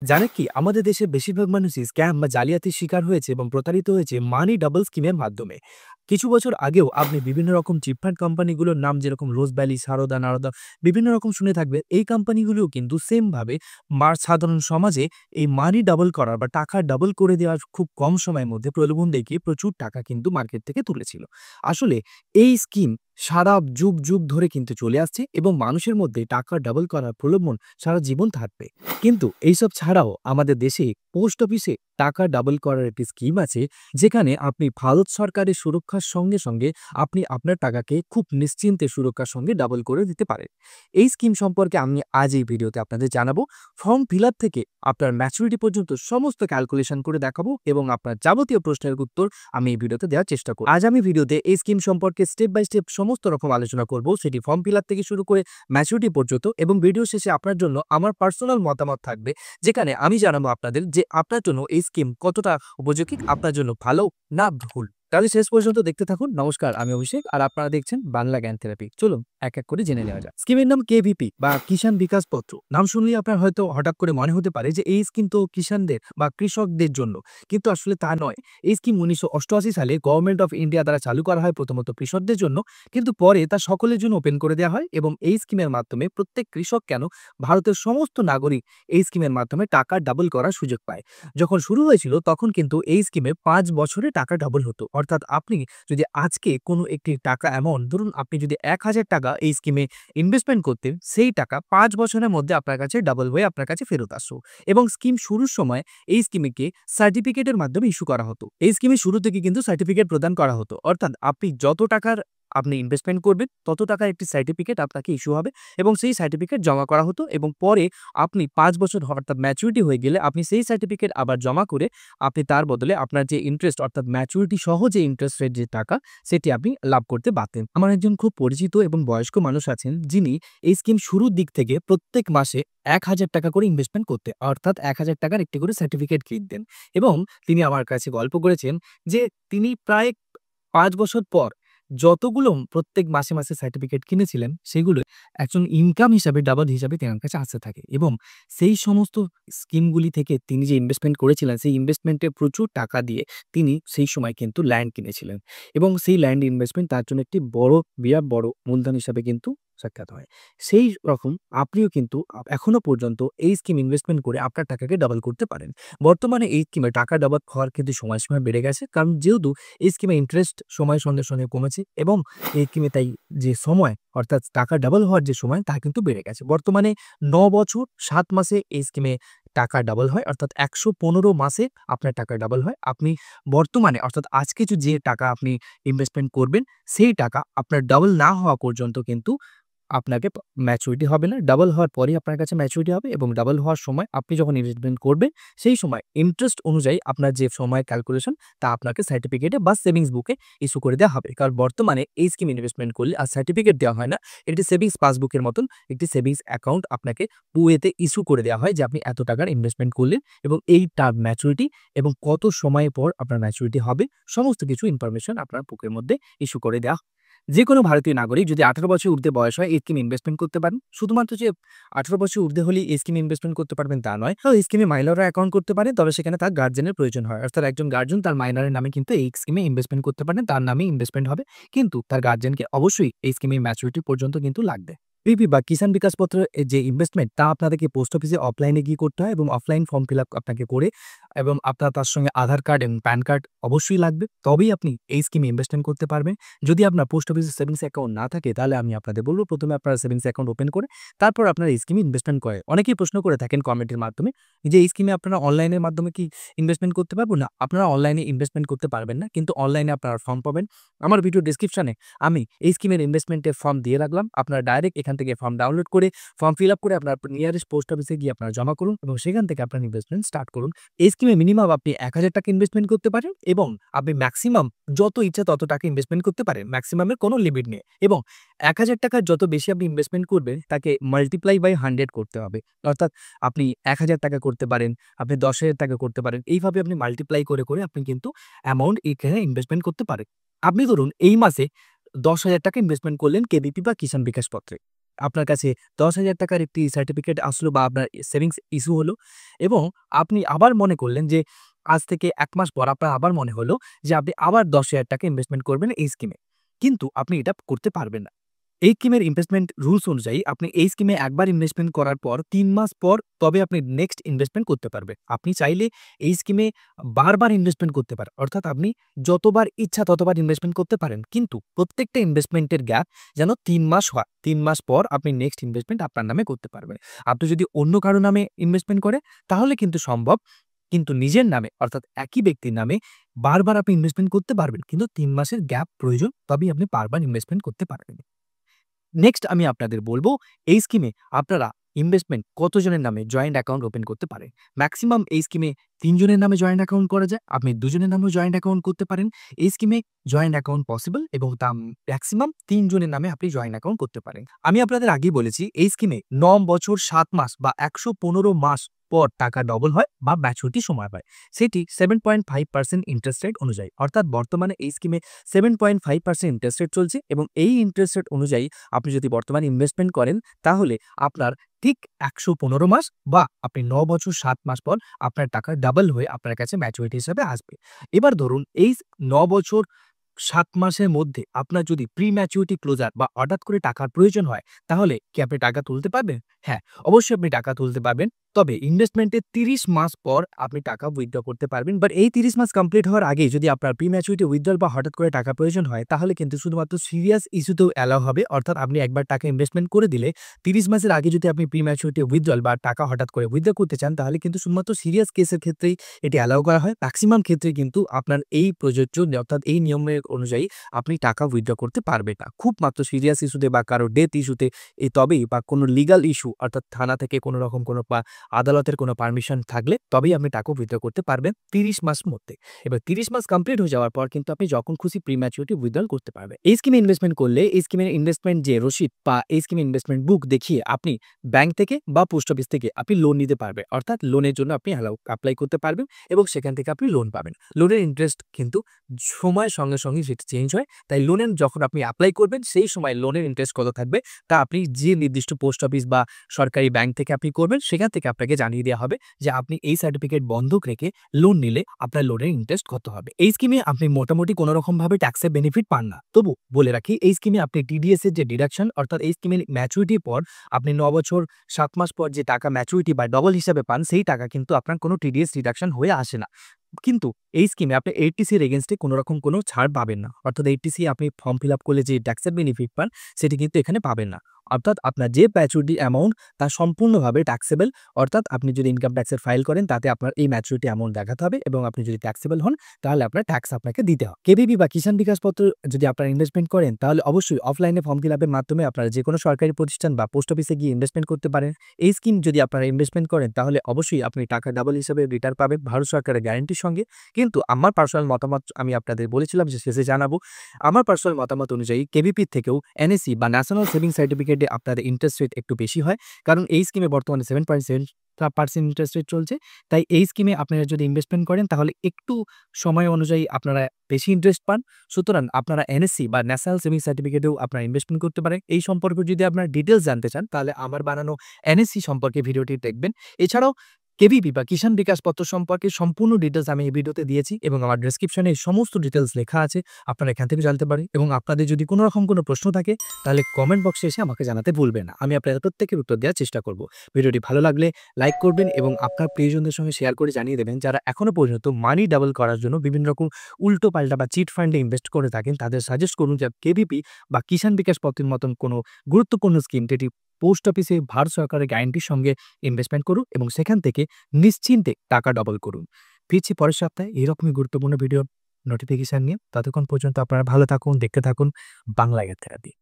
জানেন কি আমাদের দেশের বেশিরভাগ মানুষই স্ক্যাম বা জালিয়াতির শিকার হয়েছে এবং প্রতারিত হয়েছে মানি ডাবল স্কিমের মাধ্যমে। কিছু বছর আগেও আপনি বিভিন্ন রকম চিটফান্ড কোম্পানিগুলোর নাম যেরকম রোজ ভ্যালি, সারদা, নারদা বিভিন্ন রকম শুনে থাকবেন। এই কোম্পানিগুলোও কিন্তু সেম ভাবে সাধারণ সমাজে এই মানি ডাবল করার বা টাকা ডাবল করে দেওয়ার খুব কম সময়ের মধ্যে প্রলোভন দেখিয়ে প্রচুর টাকা কিন্তু মার্কেট থেকে তুলেছিল। আসলে এই স্কিম সারা যুগ যুগ ধরে কিন্তু চলে আসছে এবং মানুষের মধ্যে টাকা ডাবল করার প্রলোভন সারা জীবন থাকবে। কিন্তু এইসব ছাড়াও আমাদের দেশে পোস্ট অফিসে টাকা ডাবল করার একটি স্কিম আছে, যেখানে আপনি ভারত সরকারের সুরক্ষার সঙ্গে সঙ্গে আপনি আপনার টাকাকে খুব নিশ্চিন্তে সুরক্ষার সঙ্গে ডাবল করে দিতে পারেন। এই স্কিম সম্পর্কে আমি আজ এই ভিডিওতে আপনাদের জানাবো। ফর্ম ফিল আপ থেকে আপনার ম্যাচুরিটি পর্যন্ত সমস্ত ক্যালকুলেশন করে দেখাবো এবং আপনার যাবতীয় প্রশ্নের উত্তর আমি এই ভিডিওতে দেওয়ার চেষ্টা করব। আজ আমি ভিডিওতে এই স্কিম সম্পর্কে স্টেপ বাই স্টেপ সমস্ত রকম আলোচনা করব, সেটি ফর্ম ফিল আপ থেকে শুরু করে ম্যাচুরিটি পর্যন্ত, এবং ভিডিও শেষে আপনার জন্য আমার পার্সোনাল মতামত থাকবে, যেখানে আমি জানাবো আপনাদের যে আপনার জন্য এই স্কিম কতটা উপযোগী, আপনার জন্য ভালো না ভুল। তাহলে শেষ পর্যন্ত দেখতে থাকুন। নমস্কার, আমি অভিষেক আর আপনারা দেখছেন বাংলা জ্ঞান থেরাপি। চলুন এক এক করে জেনে নেওয়া যাক। স্কিমের নাম কেভিপি বা কিষাণ বিকাশ পত্র। নাম শুনলেই আপনার হয়তো হঠাৎ করে মনে হতে পারে যে এই স্কিম তো কিষাণদের বা কৃষকদের জন্য, কিন্তু আসলে তা নয়। এই স্কিম 1988 সালে গভর্নমেন্ট অফ ইন্ডিয়া দ্বারা চালু করা হয় প্রথমত কৃষকদের জন্য, কিন্তু পরে তা সকলের জন্য ওপেন করে দেওয়া হয় এবং এই স্কিমের মাধ্যমে প্রত্যেক কৃষক কেন, ভারতের সমস্ত নাগরিক এই স্কিমের মাধ্যমে টাকা ডাবল করার সুযোগ পায়। যখন শুরু হয়েছিল তখন কিন্তু এই স্কিমে 5 বছরে টাকা ডাবল হতো। অর্থাৎ আপনি যদি আজকে কোনো একটি টাকা অ্যামাউন্ট, ধরুন আপনি যদি 1000 টাকা এই স্কিমে ইনভেস্টমেন্ট করতেন, সেই টাকা 5 বছরের মধ্যে আপনার কাছে ডাবল হয়ে আপনার কাছে ফেরত আসতো। এবং স্কিম শুরুর সময় এই স্কিমকে সার্টিফিকেটের মাধ্যমে ইস্যু করা হতো। এই স্কিমের শুরু থেকে কিন্তু সার্টিফিকেট প্রদান করা হতো। অর্থাৎ আপনি যত টাকার আপনি ইনভেস্টমেন্ট করবেন তত টাকার একটি সার্টিফিকেট আপনাকে ইস্যু হবে এবং সেই সার্টিফিকেট জমা করা হতো, এবং পরে আপনি 5 বছর অর্থাৎ ম্যাচুরিটি হয়ে গেলে আপনি সেই সার্টিফিকেট আবার জমা করে আপনি তার বদলে আপনার যে ইন্টারেস্ট অর্থাৎ ম্যাচুরিটি সহ যে ইন্টারেস্ট রেট যে টাকা, সেটি আপনি লাভ করতে পারতেন। আমার একজন খুব পরিচিত এবং বয়স্ক মানুষ আছেন, যিনি এই স্কিম শুরুর দিক থেকে প্রত্যেক মাসে 1000 টাকা করে ইনভেস্টমেন্ট করতে, অর্থাৎ 1000 টাকার একটি করে সার্টিফিকেট কিনতেন। এবং তিনি আমার কাছে গল্প করেছেন যে তিনি প্রায় 5 বছর পর যতগুলো প্রত্যেক মাসে মাসে সার্টিফিকেট কিনেছিলেন, সেগুলো একজন ইনকাম হিসাবে ডাবল হিসাবে তেনার কাছে আসতে থাকে। এবং সেই সমস্ত স্কিমগুলি থেকে তিনি যে ইনভেস্টমেন্ট করেছিলেন, সেই ইনভেস্টমেন্টে প্রচুর টাকা দিয়ে তিনি সেই সময় কিন্তু ল্যান্ড কিনেছিলেন এবং সেই ল্যান্ড ইনভেস্টমেন্ট তার জন্য একটি বিরাট বড় মূলধন হিসাবে কিন্তু সাক্ষাৎ হয়। সেই রকম আপনিও কিন্তু এখনো পর্যন্ত এই স্কিম ইনভেস্টমেন্ট করে আপনার টাকাকে ডাবল করতে পারেন। বর্তমানে এই স্কিমে টাকা ডাবল হওয়ার কিন্তু সময়সীমা বেড়ে গেছে, কারণ যেহেতু এই স্কিমে ইন্টারেস্ট সময়ের সঙ্গে সঙ্গে কমেছে এবং এই স্কিমে তাই যে সময় অর্থাৎ টাকা ডাবল হওয়ার যে সময় তা কিন্তু বেড়ে গেছে। বর্তমানে 9 বছর 7 মাসে এই স্কিমে টাকা ডাবল হয়, অর্থাৎ 115 মাসে আপনার টাকা ডাবল হয়। আপনি বর্তমানে অর্থাৎ আজকে যে টাকা আপনি ইনভেস্টমেন্ট করবেন, সেই টাকা আপনার ডাবল না হওয়া পর্যন্ত কিন্তু আপনাকে ম্যাচুরিটি হবে না। ডাবল হওয়ার পরেই আপনার কাছে ম্যাচুরিটি হবে এবং ডাবল হওয়ার সময় আপনি যখন ইনভেস্টমেন্ট করবেন, সেই সময় ইন্টারেস্ট অনুযায়ী আপনার যে সময় ক্যালকুলেশন, তা আপনাকে সার্টিফিকেটে বা সেভিংস বুকে ইস্যু করে দেওয়া হবে। কারণ বর্তমানে এই স্কিম ইনভেস্টমেন্ট করলে আর সার্টিফিকেট দেওয়া হয় না। একটি সেভিংস পাসবুকের মতন একটি সেভিংস অ্যাকাউন্ট আপনাকে বুয়েতে ইস্যু করে দেওয়া হয় যে আপনি এত টাকার ইনভেস্টমেন্ট করলেন এবং এই টার্ম ম্যাচুরিটি এবং কত সময় পর আপনার ম্যাচুরিটি হবে, সমস্ত কিছু ইনফরমেশন আপনার বুকের মধ্যে ইস্যু করে দেওয়া। যে কোনো ভারতীয় নাগরিক যদি 18 বছর ঊর্ধ্বে বয়স হয় এই স্কিমে ইনভেস্টমেন্ট করতে পারেন। শুধুমাত্র যে 18 বছর ঊর্ধ্বে হলেই এই স্কিমে ইনভেস্টমেন্ট করতে পারবেন তা নয়। এই স্কিমে মাইনররা অ্যাকাউন্ট করতে পারে, তবে সেখানে তার গার্ডিয়ানের প্রয়োজন হয়। অর্থাৎ একজন গার্ডিয়ান তার মাইনরের নামে কিন্তু এই স্কিমে ইনভেস্টমেন্ট করতে পারেন, তার নামে ইনভেস্টমেন্ট হবে। কিন্তু তার গার্ডিয়ানকে অবশ্যই এই স্কিমে ম্যাচুরিটি পর্যন্ত কিন্তু লাগবে। পিপি বা কিষাণ বিকাশ পত্রের যে ইনভেস্টমেন্ট, তা আপনাদেরকে পোস্ট অফিসে অফলাইনে গিয়ে করতে হয় এবং অফলাইন ফর্ম ফিল আপ আপনাকে করে, এবং আপনার তার সঙ্গে আধার কার্ড এবং প্যান কার্ড অবশ্যই লাগবে। তবেই আপনি এই স্কিমে ইনভেস্টমেন্ট করতে পারবেন। যদি আপনার পোস্ট অফিসে সেভিংস অ্যাকাউন্ট না থাকে, তাহলে আমি আপনাদের বলব প্রথমে আপনারা সেভিংস অ্যাকাউন্ট ওপেন করে তারপর আপনারা এই স্কিমে ইনভেস্টমেন্ট করে। অনেকেই প্রশ্ন করে থাকেন কমেন্টের মাধ্যমে যে এই স্কিমে আপনারা অনলাইনের মাধ্যমে কি ইনভেস্টমেন্ট করতে পারবো? না, আপনারা অনলাইনে ইনভেস্টমেন্ট করতে পারবেন না, কিন্তু অনলাইনে আপনারা ফর্ম পাবেন। আমার ভিডিও ডেসক্রিপশনে আমি এই স্কিমের ইনভেস্টমেন্টের ফর্ম দিয়ে রাখলাম। আপনারা ডাইরেক্ট এখান থেকে ফর্ম ডাউনলোড করে ফর্ম ফিল আপ করে আপনার নিয়ারেস্ট পোস্ট অফিসে গিয়ে আপনারা জমা করুন এবং সেখান থেকে আপনার ইনভেস্টমেন্ট স্টার্ট করুন। এই স্কিমে মিনিমাম আপনি 1000 টাকা ইনভেস্টমেন্ট করতে পারেন এবং আপনি ম্যাক্সিমাম যত ইচ্ছা তত টাকা ইনভেস্টমেন্ট করতে পারেন। ম্যাক্সিমামের কোনো লিমিট নেই এবং 1000 টাকার যত বেশি আপনি ইনভেস্টমেন্ট করবেন, তাকে মাল্টিপ্লাই বাই 100 করতে হবে। অর্থাৎ আপনি 1000 টাকা করতে পারেন, আপনি 10,000 টাকা করতে পারেন। এইভাবে আপনি মাল্টিপ্লাই করে করে আপনি কিন্তু অ্যামাউন্ট এখানে ইনভেস্টমেন্ট করতে পারেন। আপনি ধরুন এই মাসে 10,000 টাকা ইনভেস্টমেন্ট করলেন কেভিপি বা কিষাণ বিকাশ পত্রে। আপনার কাছে ১০,০০০ টাকার একটি সার্টিফিকেট আসলো বা আপনার সেভিংস ইস্যু হলো এবং আপনি আবার মনে করলেন যে আজ থেকে ১ মাস পর আপনার আবার মনে হলো যে আপনি আবার ১০,০০০ টাকা ইনভেস্টমেন্ট করবেন এই স্কিমে। কিন্তু আপনি এটা করতে পারবেন না। এই স্কিমের ইনভেস্টমেন্ট রুলস অনুযায়ী আপনি এই স্কিমে একবার ইনভেস্টমেন্ট করার পর ৩ মাস পর তবে আপনি নেক্সট ইনভেস্টমেন্ট করতে পারবেন। আপনি চাইলে এই স্কিমে বারবার ইনভেস্টমেন্ট করতে পারেন। অর্থাৎ আপনি যতবার ইচ্ছা ততবার ইনভেস্টমেন্ট করতে পারেন। কিন্তু প্রত্যেকটা ইনভেস্টমেন্টের গ্যাপ যেন ৩ মাস হয়। ৩ মাস পর আপনি নেক্সট ইনভেস্টমেন্ট আপনার নামে করতে পারবেন। আপনি যদি অন্য কারো নামে ইনভেস্টমেন্ট করে তাহলে কিন্তু সম্ভব। কিন্তু নিজের নামে অর্থাৎ একই ব্যক্তির নামে বারবার আপনি ইনভেস্টমেন্ট করতে পারবেন। কিন্তু ৩ মাসের গ্যাপ প্রয়োজন তবেই আপনি বারবার ইনভেস্টমেন্ট করতে পারবেন। নেক্সট আমি আপনাদের বলবো এই স্কিমে আপনারা ইনভেস্টমেন্ট কতজনের নামে জয়েন্ট অ্যাকাউন্ট ওপেন করতে পারেন। ম্যাক্সিমাম এই স্কিমে ৩ জনের নামে জয়েন্ট অ্যাকাউন্ট করা যায়। আপনি ২ জনের নামেও জয়েন্ট অ্যাকাউন্ট করতে পারেন। এই স্কিমে জয়েন্ট অ্যাকাউন্ট পসিবল এবং তা ম্যাক্সিমাম ৩ জনের নামে আপনি জয়েন্ট অ্যাকাউন্ট করতে পারেন। আমি আপনাদের আগেই বলেছি এই স্কিমে ৯ বছর ৭ মাস বা ১১৫ মাস পর টাকা ডবল হয় বা ম্যাচুরিটি সময় হয়। সেটি 7.5% ইন্টারেস্ট রেট অনুযায়ী। অর্থাৎ বর্তমানে এই স্কিমে 7.5% ইন্টারেস্ট রেট চলছে এবং এই ইন্টারেস্ট রেট অনুযায়ী আপনি যদি বর্তমানে ইনভেস্টমেন্ট করেন তাহলে আপনার ঠিক ১১৫ মাস বা আপনি ৯ বছর ৭ মাস পর আপনার টাকা ডাবল হয়ে আপনার কাছে ম্যাচুরিটি হিসাবে আসবে। এবার ধরুন এই ৯ বছর ৭ মাসের মধ্যে আপনার যদি প্রি ম্যাচুরিটি ক্লোজার বা হঠাৎ করে টাকার প্রয়োজন হয় তাহলে কি আপনি টাকা তুলতে পারবেন? হ্যাঁ, অবশ্যই আপনি টাকা তুলতে পারবেন। তবে ইনভেস্টমেন্টের ৩০ মাস পর আপনি টাকা উইথড্র করতে পারবেন। বাট এই ৩০ মাস কমপ্লিট হওয়ার আগেই যদি আপনার প্রি ম্যাচুরিটি উইথড্রল বা হঠাৎ করে টাকা প্রয়োজন হয় তাহলে কিন্তু শুধুমাত্র সিরিয়াস ইস্যুতেও অ্যালাও হবে। অর্থাৎ আপনি একবার টাকা ইনভেস্টমেন্ট করে দিলে ৩০ মাসের আগে যদি আপনি প্রি ম্যাচুরিটি উইথড্রল বা টাকা হঠাৎ করে উইথড্র করতে চান তাহলে কিন্তু শুধুমাত্র সিরিয়াস কেসের ক্ষেত্রেই এটি অ্যালাও করা হয়। ম্যাক্সিমাম ক্ষেত্রে কিন্তু আপনার এই প্রযোজ্য অর্থাৎ এই নিয়মের অনুযায়ী আপনি টাকা উইথড্র করতে পারবেন না। খুব মাত্র সিরিয়াস ইস্যুতে বা কারো ডেথ ইস্যুতে তবেই বা কোনো লিগাল ইস্যু অর্থাৎ থানা থেকে কোনো রকম কোনো বা আদালতের কোনো পারমিশন থাকলে তবেই আপনি টাকা উইথড্র করতে পারবেন ৩০ মাস মধ্যে। এবার ৩০ মাস কমপ্লিট হয়ে যাওয়ার পর কিন্তু আপনি যখন খুশি প্রি ম্যাচুরিটি উইথড্রল করতে পারবেন। এই স্কিমে ইনভেস্টমেন্ট করলে এই স্কিমের ইনভেস্টমেন্ট যে রসিদ বা এই স্কিমের ইনভেস্টমেন্ট বুক দেখিয়ে আপনি ব্যাংক থেকে বা পোস্ট অফিস থেকে আপনি লোন নিতে পারবেন। অর্থাৎ লোনের জন্য আপনি অ্যাপ্লাই করতে পারবেন এবং সেখান থেকে আপনি লোন পাবেন। লোনের ইন্টারেস্ট কিন্তু সময়ের সঙ্গে সঙ্গে সেটা চেঞ্জ হয়। তাই লোনের যখন আপনি অ্যাপ্লাই করবেন সেই সময় লোনের ইন্টারেস্ট কত থাকবে তা আপনি যে নির্দিষ্ট পোস্ট অফিস বা সরকারি ব্যাংক থেকে আপনি করবেন সেখান থেকে আপনাকে জানিয়ে দেওয়া হবে যে আপনি এই সার্টিফিকেট বন্ধক রেখে লোন নিলে আপনার লোনের ইন্টারেস্ট কত হবে। এই স্কিমে আপনি মোটামুটি কোনো রকম ভাবে ট্যাক্সের বেনিফিট পান না। তবু বলে রাখি এই স্কিমে আপনি টিডিএস এর যে ডিডাকশন অর্থাৎ এই স্কিমের ম্যাচুরিটির পর আপনি ৯ বছর ৭ মাস পর যে টাকা ম্যাচুরিটি বা ডবল হিসাবে পান সেই টাকা কিন্তু আপনার কোনো টিডিএস ডিডাকশন হয়ে আসে না। কিন্তু এই স্কিমে আপনি এইচটিসি এর এগেইনস্টে কোনো রকম কোনো ছাড় পাবেন না। অর্থাৎ এইচটিসি আপনি ফর্ম ফিল আপ করলে যে ট্যাক্সের বেনিফিট পান সেটি কিন্তু এখানে পাবেন না। অর্থাৎ আপনার যে ম্যাচুরিটি অ্যামাউন্ট তা সম্পূর্ণভাবে ট্যাক্সেবল। অর্থাৎ আপনি যদি ইনকাম ট্যাক্সের ফাইল করেন তাতে আপনার এই ম্যাচুরিটি অ্যামাউন্ট দেখাতে হবে এবং আপনি যদি ট্যাক্সেবল হন তাহলে আপনার ট্যাক্স আপনাকে দিতে হবে। কেভিবি বা কিষাণ বিকাশ পত্র যদি আপনারা ইনভেস্টমেন্ট করেন তাহলে অবশ্যই অফলাইনে ফর্ম ফিল আপের মাধ্যমে আপনারা যেকোনো সরকারি প্রতিষ্ঠান বা পোস্ট অফিসে গিয়ে ইনভেস্টমেন্ট করতে পারেন। এই স্কিম যদি আপনারা ইনভেস্টমেন্ট করেন তাহলে অবশ্যই আপনি টাকা ডাবল হিসেবে রিটার্ন পাবেন ভারত সরকারের গ্যারান্টির সঙ্গে। কিন্তু আমার পার্সোনাল মতামত আমি আপনাদের বলেছিলাম যে শেষে জানাবো। আমার পার্সোনাল মতামত অনুযায়ী কেভিপি থেকেও এনএসসি বা ন্যাশনাল সেভিংস সার্টিফিকেটে আপনাদের ইন্টারেস্ট রেট একটু বেশি হয়। কারণ এই স্কিমে বর্তমানে 7.7% ইন্টারেস্ট রেট চলছে। তাই এই স্কিমে আপনারা যদি ইনভেস্টমেন্ট করেন তাহলে একটু সময় অনুযায়ী আপনারা বেশি ইন্টারেস্ট পান। সুতরাং আপনারা এনএসসি বা ন্যাশনাল সেভিংস সার্টিফিকেটেও আপনারা ইনভেস্টমেন্ট করতে পারেন। এই সম্পর্কে যদি আপনারা ডিটেইলস জানতে চান তাহলে আমার বানানো এনএসসি সম্পর্কে ভিডিওটি দেখবেন। এছাড়াও কেভিবি বা কিষাণ বিকাশ পত্র সম্পর্কে সম্পূর্ণ ডিটেইলস আমি এই ভিডিওতে দিয়েছি এবং আমার ডেসক্রিপশনে সমস্ত ডিটেইলস লেখা আছে। আপনারা এখান থেকে জানতে পারেন এবং আপনাদের যদি কোনো রকম কোনো প্রশ্ন থাকে তাহলে কমেন্ট বক্সে এসে আমাকে জানাতে ভুলবেন না। আমি আপনাদের প্রত্যেকের উত্তর দেওয়ার চেষ্টা করব। ভিডিওটি ভালো লাগলে লাইক করবেন এবং আপনার প্রিয়জনদের সঙ্গে শেয়ার করে জানিয়ে দেবেন যারা এখনো পর্যন্ত মানি ডাবল করার জন্য বিভিন্ন রকম উল্টো পাল্টা বা চিট ফান্ডে ইনভেস্ট করে থাকেন তাদের সাজেস্ট করুন যে কেভিপি বা কিষাণ বিকাশ পত্রের মতন কোনো গুরুত্বপূর্ণ স্কিম যেটি পোস্ট অফিসে ভারত সরকারের গ্যারান্টির সঙ্গে ইনভেস্টমেন্ট করুন এবং সেখান থেকে নিশ্চিন্তে টাকা ডবল করুন। ফিরছি পরের সপ্তাহে এরকমই গুরুত্বপূর্ণ ভিডিও নোটিফিকেশন নিয়ে। ততক্ষণ পর্যন্ত আপনারা ভালো থাকুন, দেখতে থাকুন বাংলা থেরাপি।